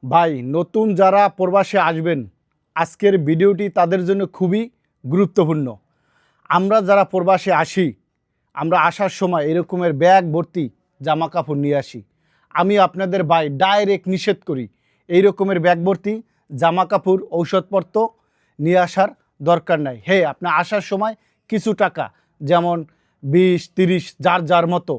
ভাই নতুন যারা প্রবাসে আসবেন আজকের ভিডিওটি তাদের জন্য খুবই গুরুত্বপূর্ণ। আমরা যারা প্রবাসে আসি আমরা আসার সময় এরকমের ব্যাগ ভর্তি জামা কাপড় নিয়ে আসি। আমি আপনাদের ভাই ডাইরেক্ট নিষেধ করি এই রকমের ব্যাগ ভর্তি জামা কাপড় ঔষধপত্র নিয়ে আসার দরকার নাই। হ্যাঁ, আপনি আসার সময় কিছু টাকা যেমন 20-30 যার যার মতো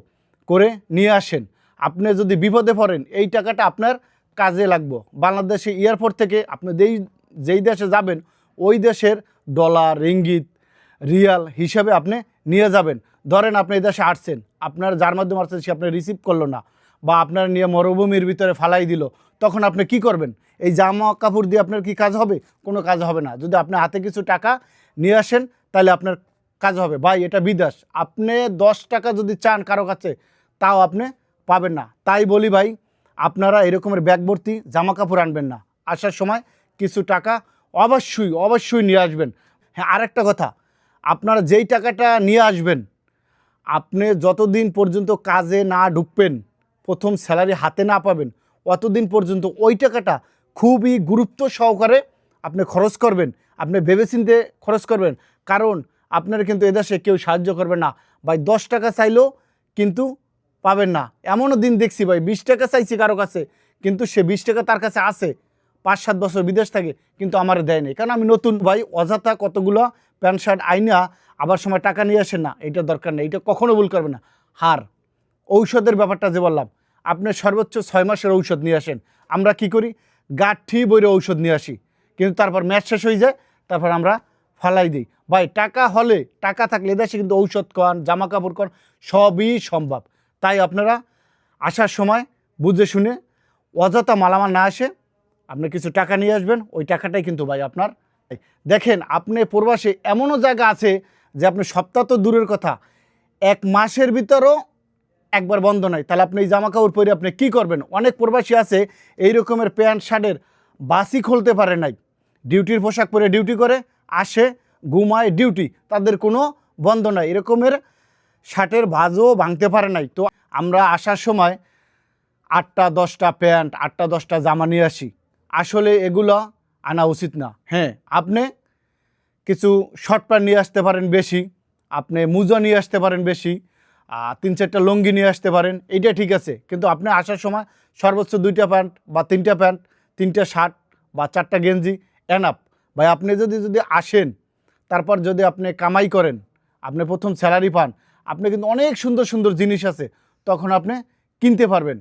করে নিয়ে আসেন। আপনি যদি বিপদে পড়েন এই টাকাটা আপনার কাজে লাগবে। বাংলাদেশে এয়ারপোর্ট থেকে আপনি যেই দেশে যাবেন ওই দেশের ডলার, রিঙ্গিত, রিয়াল হিসাবে আপনি নিয়ে যাবেন। ধরেন আপনি এই দেশে আসছেন, আপনার যার মাধ্যমে আসছেন সে আপনি রিসিভ করলো না বা আপনার নিয়ে মরুভূমির ভিতরে ফালাই দিল, তখন আপনি কি করবেন? এই জামা কাপড় দিয়ে আপনার কি কাজ হবে? কোনো কাজ হবে না। যদি আপনি হাতে কিছু টাকা নিয়ে আসেন তাহলে আপনার কাজ হবে। ভাই এটা বিদেশ, আপনি 10 টাকা যদি চান কারো কাছে তাও আপনি পাবেন না। তাই বলি ভাই, আপনারা এরকমের ব্যাগ ভর্তি জামা কাপড় আনবেন না। আসার সময় কিছু টাকা অবশ্যই অবশ্যই নিয়ে আসবেন। হ্যাঁ, আরেকটা কথা, আপনারা যেই টাকাটা নিয়ে আসবেন আপনি যতদিন পর্যন্ত কাজে না ঢুকবেন, প্রথম স্যালারি হাতে না পাবেন, অতদিন পর্যন্ত ওই টাকাটা খুবই গুরুত্ব সহকারে আপনি খরচ করবেন। আপনি ভেবেচিন্তে খরচ করবেন, কারণ আপনার কিন্তু এদেশে কেউ সাহায্য করবে না। ভাই 10 টাকা চাইলেও কিন্তু পাবেন না। এমনও দিন দেখছি ভাই 20 টাকা চাইছি কারো কাছে, কিন্তু সে 20 টাকা তার কাছে আছে, 5-7 বছর বিদেশ থাকে, কিন্তু আমারে দেয়নি। কারণ আমি নতুন ভাই, অযথা কতগুলো প্যান্ট শার্ট আইনা আবার সময় টাকা নিয়ে আসেন না, এটা দরকার নেই। এটা কখনো ভুল করবে না। হার ঔষধের ব্যাপারটা যে বললাম, আপনি সর্বোচ্চ 6 মাসের ঔষধ নিয়ে আসেন। আমরা কি করি? গাঁঠি বইরে ঔষধ নিয়ে আসি, কিন্তু তারপর ম্যাচ শেষ হয়ে যায়, তারপর আমরা ফালাই দিই। ভাই টাকা হলে, টাকা থাকলে এদেশে কিন্তু ঔষধ কন, জামা কাপড় কন, সবই সম্ভব। তাই আপনারা আসার সময় বুঝে শুনে অযথা মালামাল না আসে আপনি কিছু টাকা নিয়ে আসবেন। ওই টাকাটাই কিন্তু ভাই আপনার। দেখেন, আপনি প্রবাসে এমনও জায়গা আছে যে আপনি সপ্তাহ তো দূরের কথা, 1 মাসের ভিতরও একবার বন্ধ নাই। তাহলে আপনি এই জামা কাপড় পরে আপনি কী করবেন? অনেক প্রবাসী আছে এই রকমের প্যান্ট শার্টের বাসই খুলতে পারে নাই, ডিউটির পোশাক পরে ডিউটি করে আসে, ঘুমায়, ডিউটি, তাদের কোনো বন্ধ নাই। এরকমের শার্টের ভাঁজও ভাঙতে পারে নাই। তো আমরা আসার সময় 8টা 10টা প্যান্ট, 8টা 10টা জামা নিয়ে আসি। আসলে এগুলো আনা উচিত না। হ্যাঁ, আপনি কিছু শর্ট প্যান্ট নিয়ে আসতে পারেন বেশি, আপনি মোজা নিয়ে আসতে পারেন বেশি, 3-4টা লুঙ্গি নিয়ে আসতে পারেন, এইটা ঠিক আছে। কিন্তু আপনি আসার সময় সর্বোচ্চ 2টা প্যান্ট বা 3টা প্যান্ট, 3টা শার্ট বা 4টা গেঞ্জি এনাফ। ভাই আপনি যদি আসেন, তারপর যদি আপনি কামাই করেন, আপনি প্রথম স্যালারি পান, আপনি কিন্তু অনেক সুন্দর সুন্দর জিনিস আছে তখন আপনি কিনতে পারবেন।